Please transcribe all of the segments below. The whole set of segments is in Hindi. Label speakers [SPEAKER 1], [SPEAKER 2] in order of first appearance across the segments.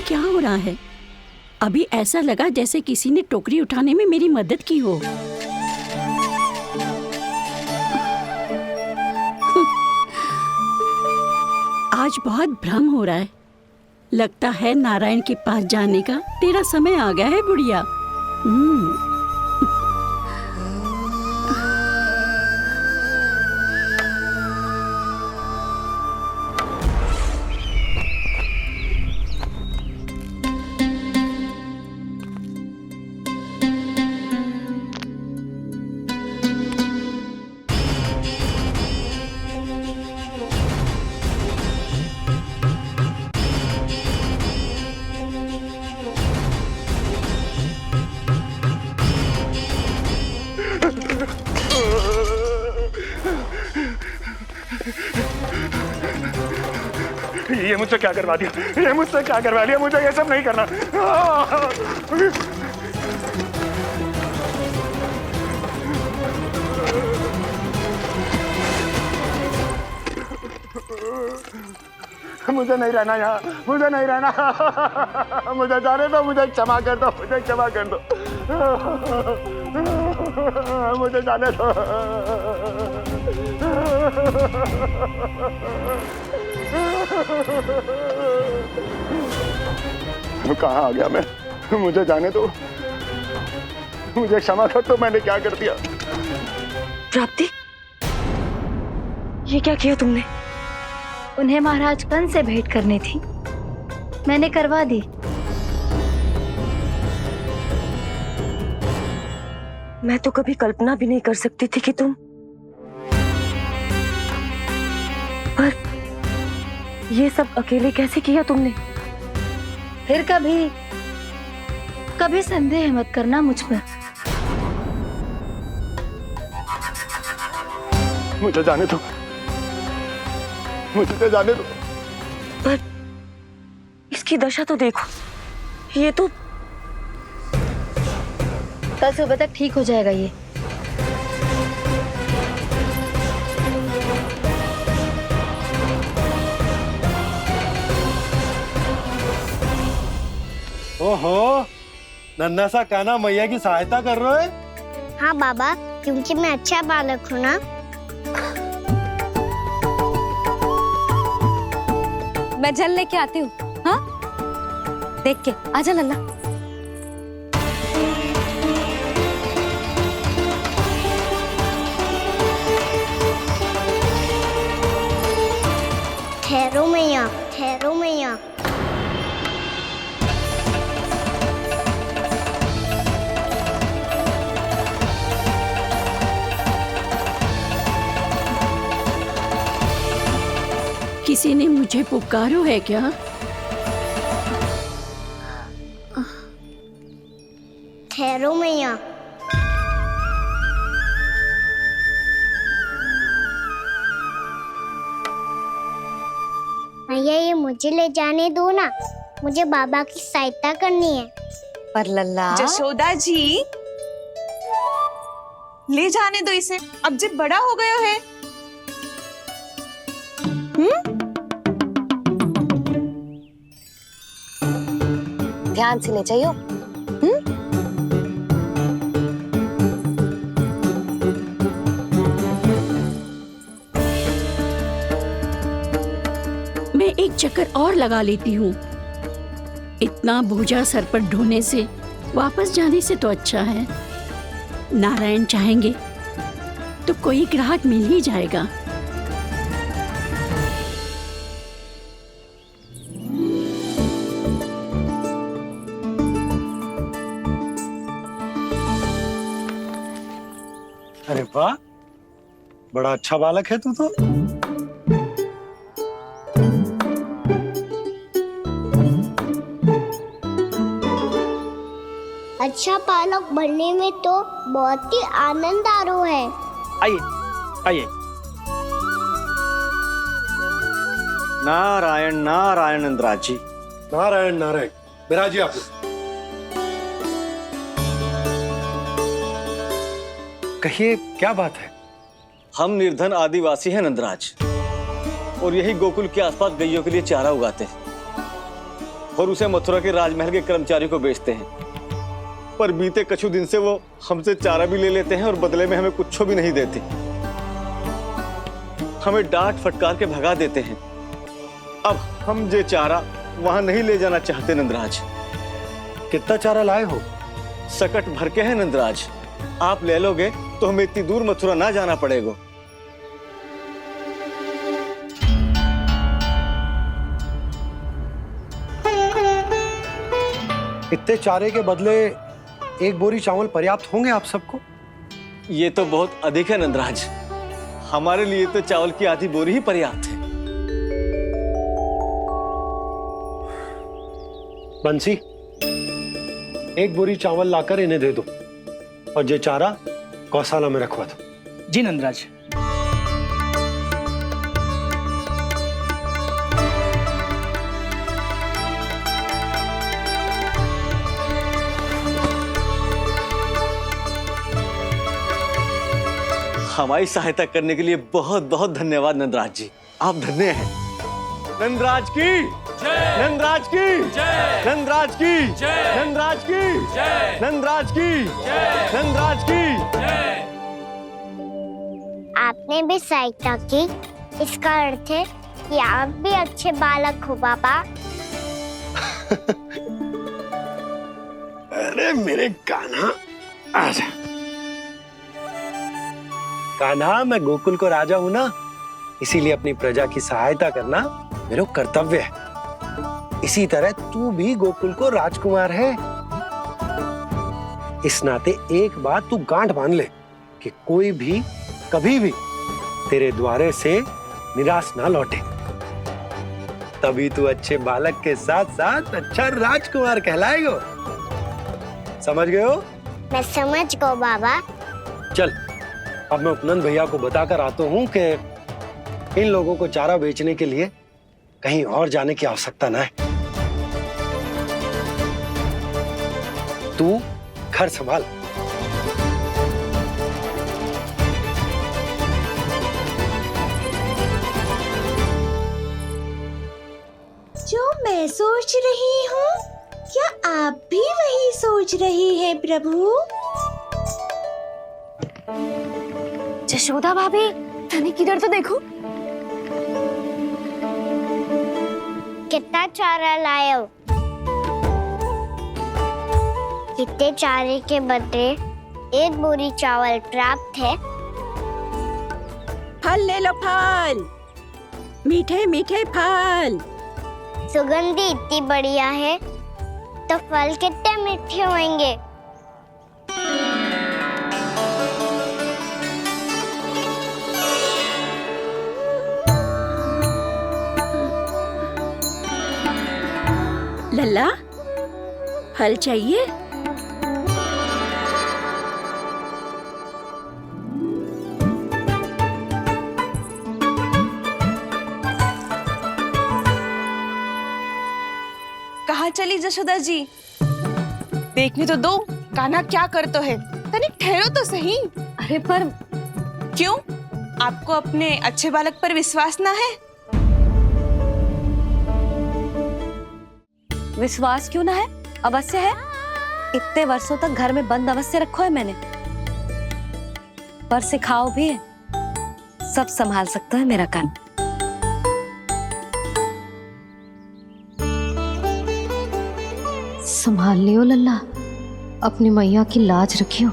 [SPEAKER 1] क्या हो रहा है? अभी ऐसा लगा जैसे किसी ने टोकरी उठाने में मेरी मदद की हो। आज बहुत भ्रम हो रहा है। लगता है नारायण के पास जाने का तेरा समय आ गया है बुढ़िया।
[SPEAKER 2] ये मुझसे क्या करवा दिया? ये मुझसे क्या करवा लिया? मुझे ये सब नहीं करना। मुझे नहीं रहना यहाँ, मुझे नहीं रहना। मुझे जाने दो, मुझे क्षमा कर दो, मुझे क्षमा कर दो, मुझे जाने दो। कहाँ आ गया मैं? मुझे जाने दो, मुझे क्षमा कर दो। मैंने क्या कर दिया?
[SPEAKER 3] प्राप्ति, ये क्या किया तुमने?
[SPEAKER 4] उन्हें महाराज कंस से भेंट करनी थी, मैंने करवा दी।
[SPEAKER 3] मैं तो कभी कल्पना भी नहीं कर सकती थी कि तुम, पर ये सब अकेले कैसे किया तुमने?
[SPEAKER 4] फिर कभी संदेह मत करना मुझ पर।
[SPEAKER 2] मुझे जाने दो, मुझे जाने दो।
[SPEAKER 3] पर इसकी दशा तो देखो, ये तो
[SPEAKER 4] कल सुबह तक ठीक हो जाएगा ये।
[SPEAKER 5] ओहो, नन्हा सा कान्हा मैया की सहायता कर रहे हो?
[SPEAKER 6] हाँ बाबा, क्योंकि मैं अच्छा बालक हूँ ना।
[SPEAKER 7] मैं जल लेके आती हूँ। हाँ, देख के आजा लल्ला।
[SPEAKER 6] ठहरो मैया, ठहरो मैया।
[SPEAKER 1] किसी ने मुझे पुकारो है क्या?
[SPEAKER 6] ठहरो मैया। मैया, ये मुझे ले जाने दो ना, मुझे बाबा की सहायता करनी है।
[SPEAKER 7] पर लल्ला,
[SPEAKER 8] जशोदा जी, ले जाने दो इसे, अब जब बड़ा हो गया है।
[SPEAKER 7] ध्यान से ले जाइयो।
[SPEAKER 1] मैं एक चक्कर और लगा लेती हूँ। इतना बोझा सर पर ढोने से वापस जाने से तो अच्छा है। नारायण चाहेंगे तो कोई ग्राहक मिल ही जाएगा।
[SPEAKER 5] अरे वाह, बड़ा अच्छा बालक है तू तो।
[SPEAKER 6] अच्छा बालक बनने में तो बहुत ही आनंद आ रहा है।
[SPEAKER 2] आइए, आइए।
[SPEAKER 9] नारायण नारायण इंद्राज जी।
[SPEAKER 5] नारायण नारायण, बिराजिए आप लोग। कहिए, क्या बात है?
[SPEAKER 9] हम निर्धन आदिवासी हैं नंदराज, और यही गोकुल के आसपास गैयों के लिए चारा उगाते हैं। और उसे मथुरा के राजमहल के कर्मचारियों को बेचते हैं। पर बीते कुछ दिन से वो हमसे चारा भी ले लेते हैं और बदले में हमें कुछ भी नहीं देते। हमें डांट फटकार के भगा देते हैं। अब हम ये चारा वहां नहीं ले जाना चाहते नंदराज।
[SPEAKER 5] कितना चारा लाए हो?
[SPEAKER 9] सकट भर के है नंदराज। आप ले लोगे तो हमें इतनी दूर मथुरा ना जाना पड़ेगा।
[SPEAKER 5] इतने चारे के बदले एक बोरी चावल पर्याप्त होंगे आप सबको?
[SPEAKER 9] ये तो बहुत अधिक है नंदराज। हमारे लिए तो चावल की आधी बोरी ही पर्याप्त है।
[SPEAKER 5] बंसी, एक बोरी चावल लाकर इन्हें दे दो और ये चारा गौशाला में रखवा दो।
[SPEAKER 10] जी नंदराज।
[SPEAKER 9] हमारी सहायता करने के लिए बहुत बहुत धन्यवाद नंदराज जी। आप धन्य हैं। नंदराज की जय, नंदराज की जय, नंदराज की जय, नंदराज की जय, नंदराज की जय, नंदराज की जय।
[SPEAKER 6] आपने भी सहायता की, इसका अर्थ है कि आप भी अच्छे बालक हो पापा।
[SPEAKER 5] अरे मेरे कान्हा, आजा। कान्हा, मैं गोकुल को राजा हूं ना, इसीलिए अपनी प्रजा की सहायता करना मेरा कर्तव्य है। इसी तरह तू भी गोकुल को राजकुमार है। इस नाते एक बात तू गांठ बांध ले कि कोई भी कभी भी तेरे द्वारे से निराश ना लौटे। तभी तू अच्छे बालक के साथ साथ अच्छा राजकुमार कहलाएगा। समझ गए हो?
[SPEAKER 6] मैं समझ गई बाबा।
[SPEAKER 5] चल, अब मैं उपनंद भैया को बताकर आता हूँ कि इन लोगों को चारा बेचने के लिए कहीं और जाने की आवश्यकता ना है। तू घर संभाल।
[SPEAKER 11] जो मैं सोच रही हूँ, क्या आप भी वही सोच रही हैं प्रभु?
[SPEAKER 3] यशोदा भाभी, तनिक इधर तो देखो।
[SPEAKER 6] कितना चारा लाए हो? कितने चारे के बदले एक बोरी चावल प्राप्त है।
[SPEAKER 1] फल ले लो, फल, मीठे मीठे फल।
[SPEAKER 6] सुगंधी इतनी बढ़िया है तो फल कितने मीठे होंगे।
[SPEAKER 1] लल्ला, फल चाहिए?
[SPEAKER 8] कहाँ चली जशोदा जी? देखने तो दो कान्हा क्या करते है। तनिक ठहरो तो सही।
[SPEAKER 3] अरे पर
[SPEAKER 8] क्यों? आपको अपने अच्छे बालक पर विश्वास ना है?
[SPEAKER 3] विश्वास क्यों ना है? अवश्य है। इतने वर्षों तक घर में बंद अवश्य रखो है मैंने, पर सिखाओ भी है। सब संभाल सकता है मेरा कान।
[SPEAKER 11] संभाल लियो लल्ला, अपनी मैया की लाज रखियो।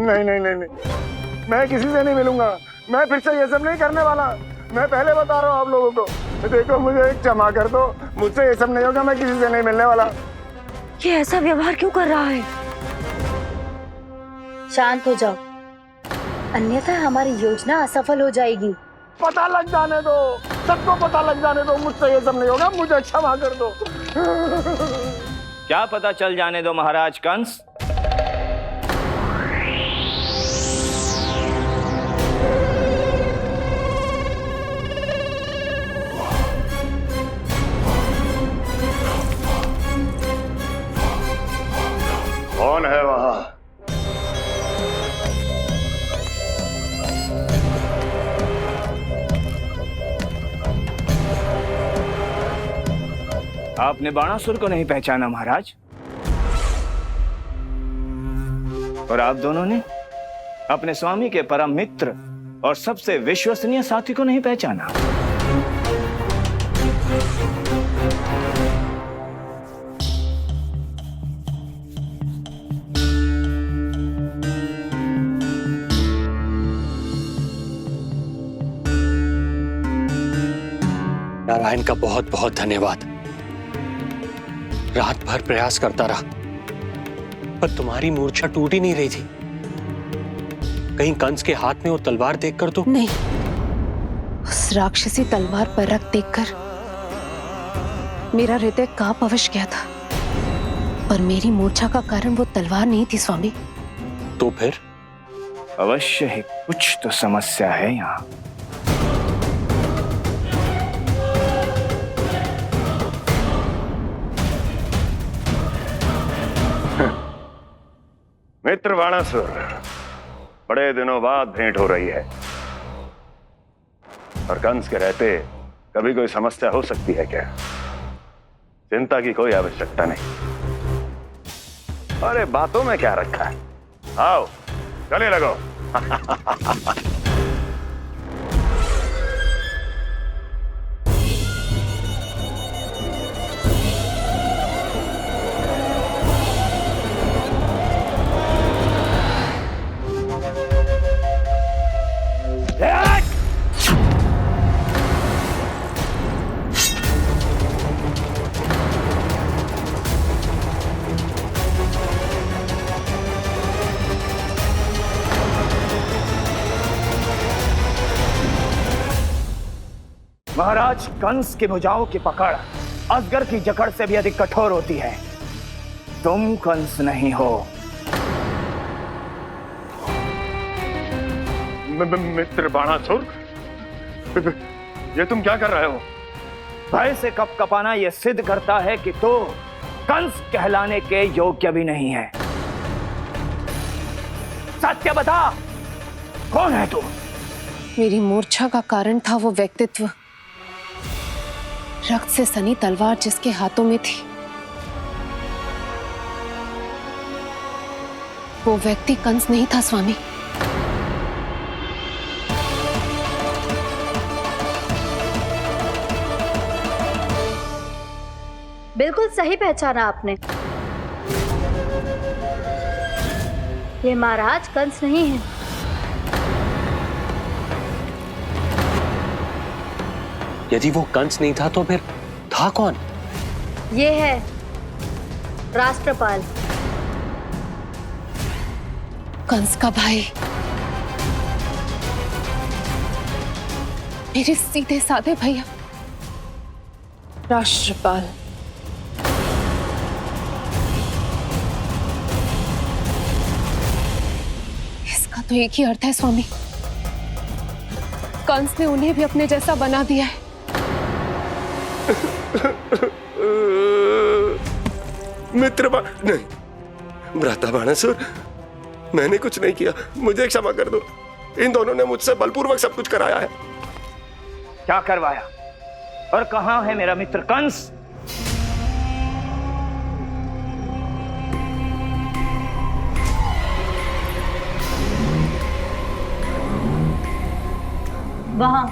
[SPEAKER 2] नहीं नहीं नहीं नहीं, मैं किसी से नहीं मिलूंगा। मैं फिर से ये सब नहीं करने वाला। मैं पहले बता रहा हूँ आप लोगों को। देखो, मुझे एक क्षमा कर दो, मुझसे ये सब नहीं होगा। मैं किसी से नहीं मिलने वाला।
[SPEAKER 3] ये ऐसा व्यवहार क्यों कर रहा है?
[SPEAKER 11] शांत हो जाओ, अन्यथा हमारी योजना असफल हो जाएगी।
[SPEAKER 2] पता लग जाने दो, सबको पता लग जाने दो। मुझसे ये सब नहीं होगा, मुझे क्षमा कर दो।
[SPEAKER 10] क्या पता चल जाने दो महाराज कंस। आपने बाणासुर को नहीं पहचाना महाराज, और आप दोनों ने अपने स्वामी के परम मित्र और सबसे विश्वसनीय साथी को नहीं पहचाना।
[SPEAKER 5] नारायण का बहुत बहुत धन्यवाद। रात भर प्रयास करता रहा, पर तुम्हारी मूर्छा टूट ही नहीं रही थी। कहीं कंस के हाथ में वो तलवार देखकर तो
[SPEAKER 7] नहीं, उस राक्षसी तलवार पर रख देखकर मेरा हृदय कांप अवश्य गया था, पर मेरी मूर्छा का कारण वो तलवार नहीं थी स्वामी।
[SPEAKER 5] तो फिर?
[SPEAKER 10] अवश्य ही कुछ तो समस्या है यहाँ।
[SPEAKER 2] मित्र बाणासुर, बड़े दिनों बाद भेंट हो रही है, और कंस के रहते कभी कोई समस्या हो सकती है क्या? चिंता की कोई आवश्यकता नहीं। अरे बातों में क्या रखा है, आओ गले लगो।
[SPEAKER 10] महाराज, कंस की भुजाओं की पकड़ अजगर की जकड़ से भी अधिक कठोर होती है। तुम कंस नहीं हो।
[SPEAKER 2] मित्र बाणासुर, ये तुम क्या कर रहे हो?
[SPEAKER 10] भय से कपकपाना यह सिद्ध करता है कि तो कंस कहलाने के योग्य भी नहीं है। सत्य बता, कौन है तू?
[SPEAKER 7] मेरी मूर्छा का कारण था वो व्यक्तित्व, रक्त से सनी तलवार जिसके हाथों में थी। वो व्यक्ति कंस नहीं था स्वामी।
[SPEAKER 4] बिल्कुल सही पहचाना आपने। ये महाराज कंस नहीं है।
[SPEAKER 5] यदि वो कंस नहीं था तो फिर था कौन?
[SPEAKER 4] ये है राष्ट्रपाल,
[SPEAKER 7] कंस का भाई, मेरे सीधे साधे भैया राष्ट्रपाल। इसका तो एक ही अर्थ है स्वामी, कंस ने उन्हें भी अपने जैसा बना दिया है।
[SPEAKER 2] नहीं, भ्राता बाणासुर, मैंने कुछ नहीं किया, मुझे क्षमा कर दो। इन दोनों ने मुझसे बलपूर्वक सब कुछ कराया है।
[SPEAKER 10] क्या करवाया? और कहां है मेरा मित्र कंस?
[SPEAKER 4] वहां।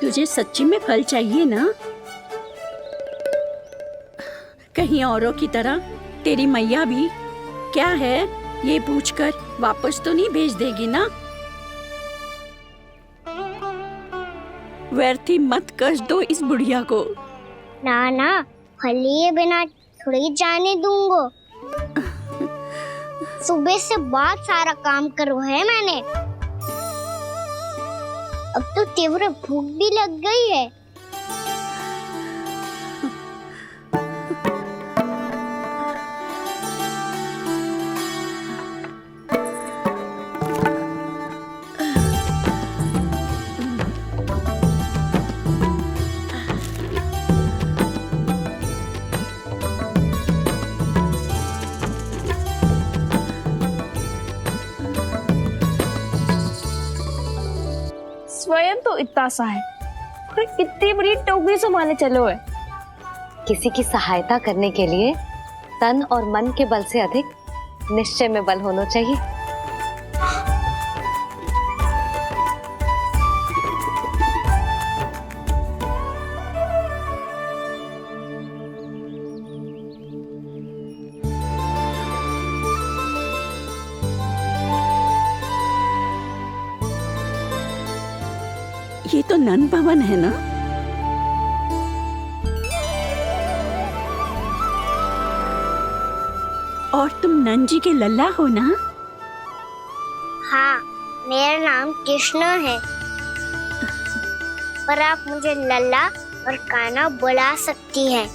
[SPEAKER 1] तुझे सच्ची में फल चाहिए ना? कहीं औरों की तरह तेरी मैया भी क्या है ये पूछकर वापस तो नहीं भेज देगी ना? व्यर्थ ही मत कष्ट दो इस बुढ़िया को।
[SPEAKER 6] ना ना, फल लिए बिना थोड़ी जाने दूंगो। सुबह से बहुत सारा काम करो है मैंने। अब तो तीव्र भूख भी लग गई है।
[SPEAKER 8] स्वयं तो इतना सा है, पर इतनी बड़ी टोकरी संभालने चलो है।
[SPEAKER 3] किसी की सहायता करने के लिए तन और मन के बल से अधिक निश्चय में बल होना चाहिए।
[SPEAKER 1] ये तो नंद भवन है ना? और तुम नंद जी के लल्ला हो ना?
[SPEAKER 6] हाँ, मेरा नाम कृष्ण है, पर आप मुझे लल्ला और कान्हा बुला सकती हैं।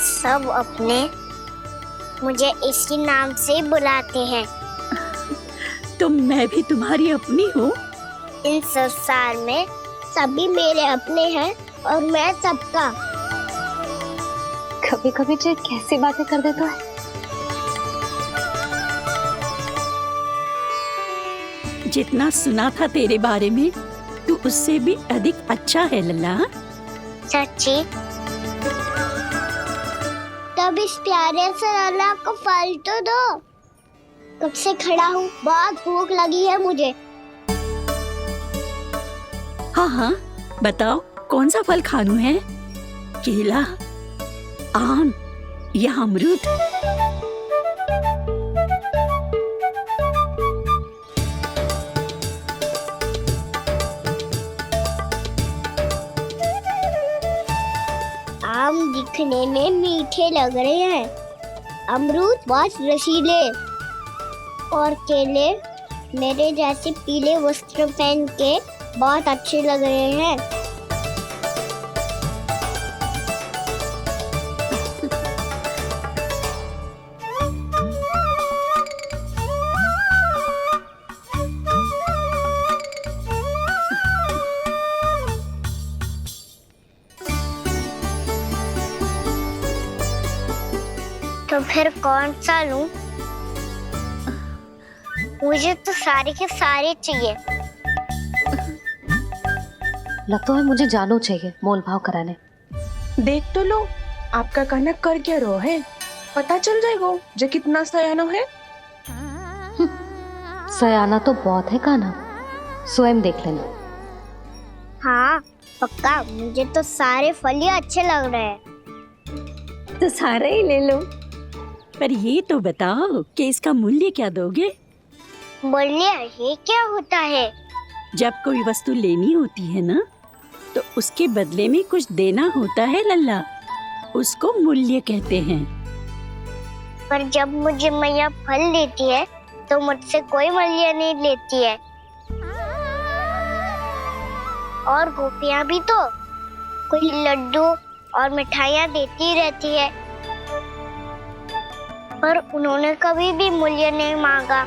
[SPEAKER 6] सब अपने मुझे इसी नाम से बुलाते हैं।
[SPEAKER 1] तो मैं भी तुम्हारी अपनी हूँ।
[SPEAKER 6] इन संसार में सभी मेरे अपने हैं और मैं सबका।
[SPEAKER 3] कभी कभी जो कैसी बातें कर देता है।
[SPEAKER 1] जितना सुना था तेरे बारे में, तू उससे भी अधिक अच्छा है लल्ला।
[SPEAKER 6] सच्ची? तब इस प्यारे से लल्ला को फल तो दो। कब से खड़ा हूँ, बहुत भूख लगी है मुझे।
[SPEAKER 1] हाँ हाँ, बताओ कौन सा फल खानू है? केला, आम या अमरूद?
[SPEAKER 6] आम दिखने में मीठे लग रहे हैं, अमरूद बहुत रसीले और केले मेरे जैसे पीले वस्त्र पहन के बहुत अच्छे लग रहे हैं। तो फिर कौन सा लूं? मुझे तो सारे के सारे चाहिए।
[SPEAKER 3] लगता है मुझे जानो चाहिए मोल भाव कराने।
[SPEAKER 8] देख तो लो, आपका कहना कर क्या रो है, पता चल जाएगा जो कितना सयानो है।
[SPEAKER 3] सयाना तो बहुत है कान्हा, स्वयं देख लेना।
[SPEAKER 6] हाँ पक्का, मुझे तो सारे फल ही अच्छे लग रहे हैं।
[SPEAKER 1] तो सारे ही ले लो। पर ये तो बताओ कि इसका मूल्य क्या दोगे?
[SPEAKER 6] मूल्य ये क्या होता है?
[SPEAKER 1] जब कोई वस्तु लेनी होती है ना, तो उसके बदले में कुछ देना होता है लल्ला, उसको मूल्य कहते हैं।
[SPEAKER 6] पर जब मुझे मैया फल देती है तो मुझसे कोई मूल्य नहीं लेती है। और गोपियां भी तो कोई लड्डू और मिठाइयाँ देती रहती है, पर उन्होंने कभी भी मूल्य नहीं मांगा।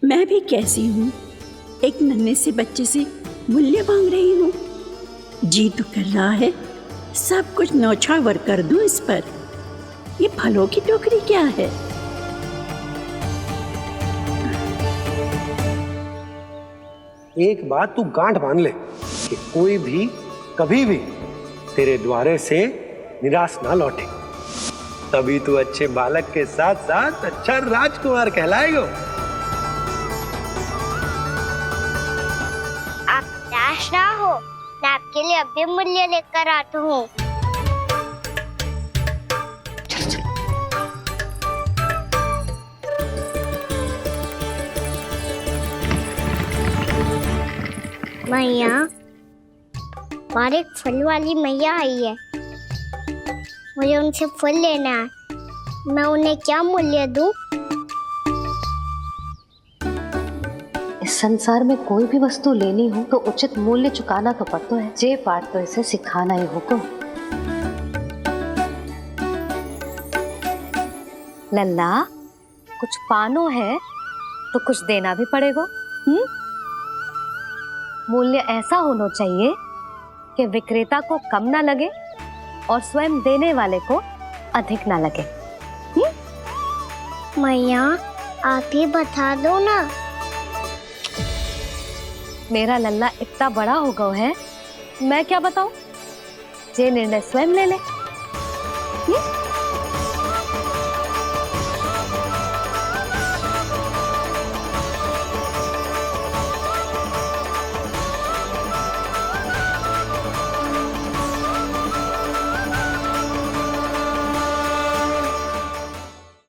[SPEAKER 1] मैं भी कैसी हूँ, एक नन्हे से बच्चे से मूल्य मांग रही हूँ। जी तो कर रहा है सब कुछ न्यौछावर कर दूं इस पर। ये फलों की टोकरी क्या है?
[SPEAKER 5] एक बात तू गांठ बांध ले कि कोई भी कभी भी तेरे द्वारे से निराश ना लौटे, तभी तू अच्छे बालक के साथ साथ अच्छा राजकुमार कहलाएगा।
[SPEAKER 6] आप निराश ना हो, मैं आपके लिए अभी मूल्य लेकर आता हूँ। मैया, बाहर एक फल वाली मैया आई है। मुझे उनसे फल लेना है। मैं उन्हें क्या मूल्य दूं?
[SPEAKER 7] इस संसार में कोई भी वस्तु लेनी हो तो उचित मूल्य चुकाना तो पड़ता है। जे पाठ तो इसे सिखाना ही हुक्म।
[SPEAKER 3] लल्ला, कुछ पानो है तो कुछ देना भी पड़ेगा। मूल्य ऐसा होना चाहिए कि विक्रेता को कम ना लगे और स्वयं देने वाले को अधिक ना लगे।
[SPEAKER 6] मैया, आप ही बता दो ना।
[SPEAKER 3] मेरा लल्ला इतना बड़ा हो गया है, मैं क्या बताऊं? जे निर्णय स्वयं ले ले।